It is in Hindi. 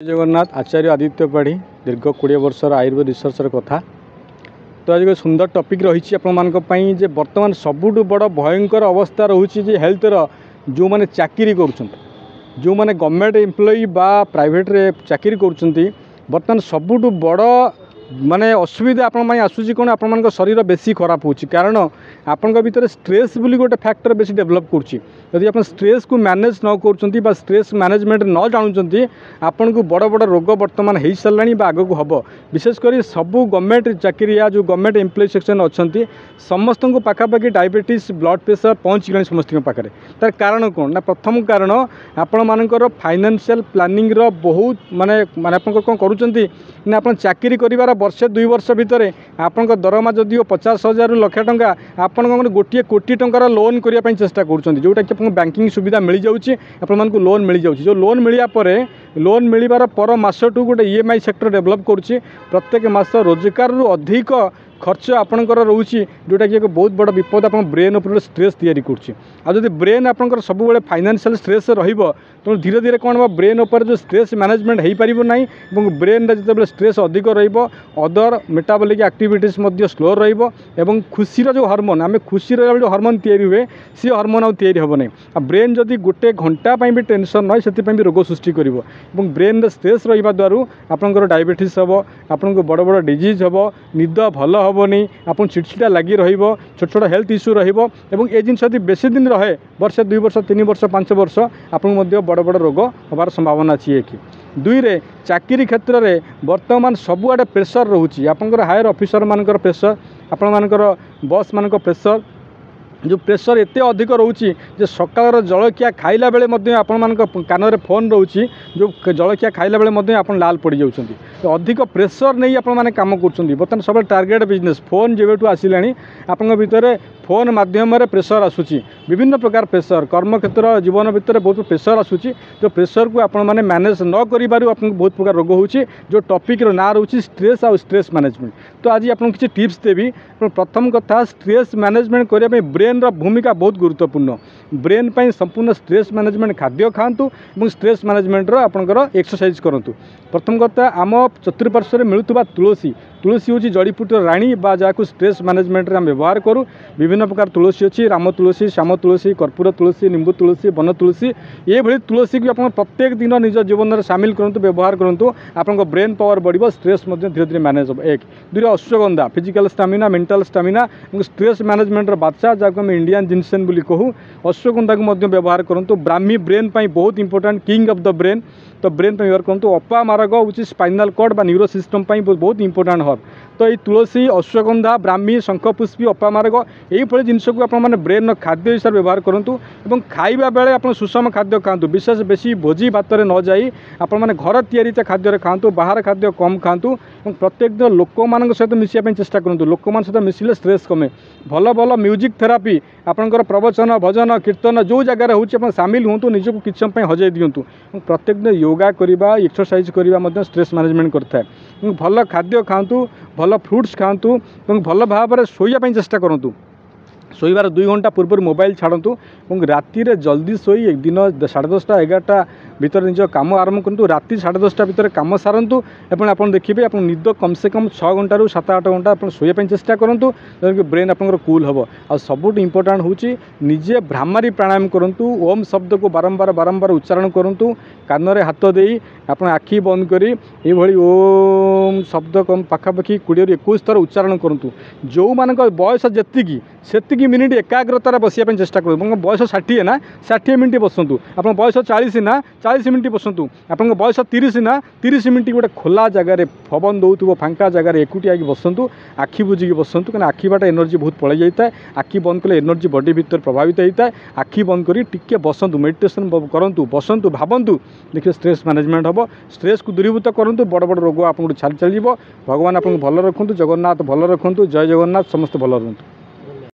जगन्नाथ आचार्य आदित्य पाढ़ी दीर्घ 20 वर्षर आयुर्वेद रिसर्चर कथा। तो आज एक सुंदर टॉपिक रही आपण जे वर्तमान सबुठ बड़ भयंकर अवस्था रोचे हेल्थर जो मैंने चाकरी कर जो मैंने गवर्नमेंट एम्प्लॉई बा प्राइवेट रे चाकरी कर बर्तमान सबुठ बड़ माने असुविधा आपण आसूसी कौन आपण शरीर बेसी खराब होची कारण आपण भीतर स्ट्रेस बोली गोटे फैक्टर बेसी डेवलप करछि। यदि आप स्ट्रेस को मैनेज न कर स्ट्रेस मैनेजमेंट न जानुंट आपन को बड़ बड़ रोग वर्तमान हो सारे आग को हम विशेषकर सबू गवर्नमेंट चाकरिया जो गवर्नमेंट एम्प्लॉय सेक्शन अच्छा समस्त को पाखापाखि डायबिटीज ब्लड प्रेशर पहुँच गला समस्त पाखे तार कारण कौन ना प्रथम कारण आपण मानकर फाइनेंशियल प्लानिंग रो बहुत माने माने आप कौन करूँ आप चाकरी कर वर्षे 2 वर्ष भितर आपण दरमा जदि 50,000 लक्ष टंका आपण गोटे कोटी टंकार लोन करने चेष्टा कर जोटा कि बैंकिंग सुविधा मिल जाऊँगी आपण लोन मिल जाऊँगी जो लोन मिलिया लोन मिलबार पर मासटू गोटे EMI सेक्टर डेवलप करुँची प्रत्येक मास रोजगार अधिक खर्च आपंकर रोचे जोटा कि एक बहुत बड़ विपद आप ब्रेन उपर स्ट्रेस तैयारी करुँची आदि ब्रेन आपंकर सब फाइनेंशियल स्ट्रेस तेणु धीरे धीरे कौन हम ब्रेन उपर जो स्ट्रेस मैनेजमेंट हो पार ना ब्रेन जो स्ट्रेस अधिक रदर मेटाबॉलिक एक्टिविटीज स्लो रही खुशी जो हार्मोन आम खुशी रहा जो हार्मोन तैयारी हुए सी हार्मोन आयारी हम ना ब्रेन जदि गोटे घंटा भी टेंशन ना से भी रोग सृष्टि कर ब्रेन स्ट्रेस रहा द्वारा आपंकर डायबिटीज हम आपन को बड़ बड़ डिजीज हम निद भल हेनी आप चिड़चिड़ा लगी छोट छोट हेल्थ इश्यू ये जिनस यदि बेसी दिन रहे वर्षे 2 वर्ष 3 वर्ष 5 वर्ष आपन बड़ बड़ रोग हबार संभावना अच्छी कि 2 रे चाकरी क्षेत्र में वर्तमान सबुआड़े प्रेसर रोचे आपंकर हायर ऑफिसर मानकर प्रेसर आपण मानकर बॉस मानकर प्रेसर जो प्रेसर एत अधिक रोचे जे सकाल जलखिया खाइला बेले आपण कान में फोन रोचे जो जलखिया खाइला बेले आप लाल पड़ जाऊँच तो अधिक प्रेसर नहीं आपण काम कर बर्तमान सब टार्गेट बिजनेस फोन जेबेठू आसिला आपण भितर फोन माध्यम प्रेसर आसूची विभिन्न प्रकार प्रेसर कर्म क्षेत्र जीवन भितर बहुत प्रेसर आसूची जो प्रेसर को आपण मैंने मैनेज न कर बहुत प्रकार रोग होची जो टॉपिक ना रोचे स्ट्रेस और स्ट्रेस मैनेजमेंट। तो आज आपको किसी टिप्स देवी प्रथम कथा स्ट्रेस मैनेजमेंट करने ब्रेन रो भूमिका बहुत गुरुत्वपूर्ण ब्रेन पर संपूर्ण स्ट्रेस मैनेजमेंट खाद्य खातु और स्ट्रेस मैनेजमेंट आपंकर एक्सरसाइज करूँ। प्रथम कथा आम चतुर्पार्श्व मिलूवा तुलसी तुलसी हूँ जड़ीबूटर राणी बा जहाँ स्ट्रेस मैनेजमेंट आम व्यवहार करूँ विभिन्न प्रकार तुलसी अच्छी राम तुलसी श्याम तुलसी कर्पूर तुलसी निंबू तुलसी वन तुलसी ये तुलसी को आप प्रत्येक दिन निज जीवन में सामिल करूँ व्यवहार करूँ आपको ब्रेन पावर बढ़ स्ट्रेस धीरे धीरे मैनेज हो। 1 2 ashwagandha physical stamina mental stamina stress management बादशाह जहाँ आम इंडियन जिनसेन बोली कहूँ अश्वगंधा को व्यवहार करूँ ब्राह्मी ब्रेन पर बहुत important king of the brain तो ब्रेन पर व्यवहार करूँ अपा मार्ग हूँ स्पाइनल कॉर्ड बा न्यूरो सिस्टम बहुत इंपोर्टेंट हर्ब तो ये तुलसी अश्वगंधा ब्राह्मी शंखपुष्पी अपा मार्ग यही जिनस को आप ब्रेन खाद्य हिसाब से व्यवहार करूँ और खाइबा बेले आप सुषम खाद्य खातु विशेष बेसी भोजी भात न जाई आप घर तैयारी खाद्य खातु बाहर खाद्य कम खातु प्रत्येक दिन लोक मान सहित मिसाई चेष्टा करूँ लोक मान सहित मिसिले स्ट्रेस कमे भल भल म्यूजिक थेरापी आपंकर प्रवचन भजन कीर्तन जो जगह हो सामिल हूँ निजक किसी समय हजई दिंतु प्रत्येक दिन योगा करवा एक्सरसाइज करवा स्ट्रेस मैनेजमेंट करता है भल खाद्य खातु भल फ्रुट्स खातु भल भाव में शोवा चेष्टा करूँ शोबार 2 घंटा पूर्व मोबाइल छाड़ू और राति जल्दी शोई एक दिन 10:30 11टा भीतर निज कम आरंभ करूँ राति 10:30 भीतर कम सारतु एवं आप देखिए आप निद कम से कम 6 घंटा 7-8 घंटा आप शोवा चेष्टा करूँ जैसे ब्रेन आपंकर कूल हम आ सबुठ इंपोर्टाट हूँ निजे भ्रामारी प्राणायाम करूँ ओम शब्द को बारंबार बारंबार उच्चारण करूँ कान में हाथ दे आप आखि बंद कर ओम शब्द कम पाखापाखि 20-21 थर उच्चारण करूँ जो मान बयस जी मिनिट एकाग्रतार बसापी चेष्टा करूँ बयस 60 ना 60 मिनिट बसतु आप बयस 40 ना 40 मिनिट बसतु आप बयस 30 ना 30 मिनिट गोटे खोला जगार पवन दौथो फांका जगार एकुटिया बसतु आखि बुझी बसतु कहीं आखि बाट एनर्जी बहुत पलि जाए आखि बंद कले एनर्जी बॉडी भीतर प्रभावित होता है आखि बंद कर टिके बसतु मेडिटेशन करूँ बसतु भावतु देखिए स्ट्रेस मैनेजमेंट हम स्ट्रेस को दूरीभूत करूँ बड़ बड़ रोग आपको छाड़ी चलो भगवान आपको भल रखुँ जगन्नाथ भल रखुँ जय जगन्नाथ समस्त भल रुहतु।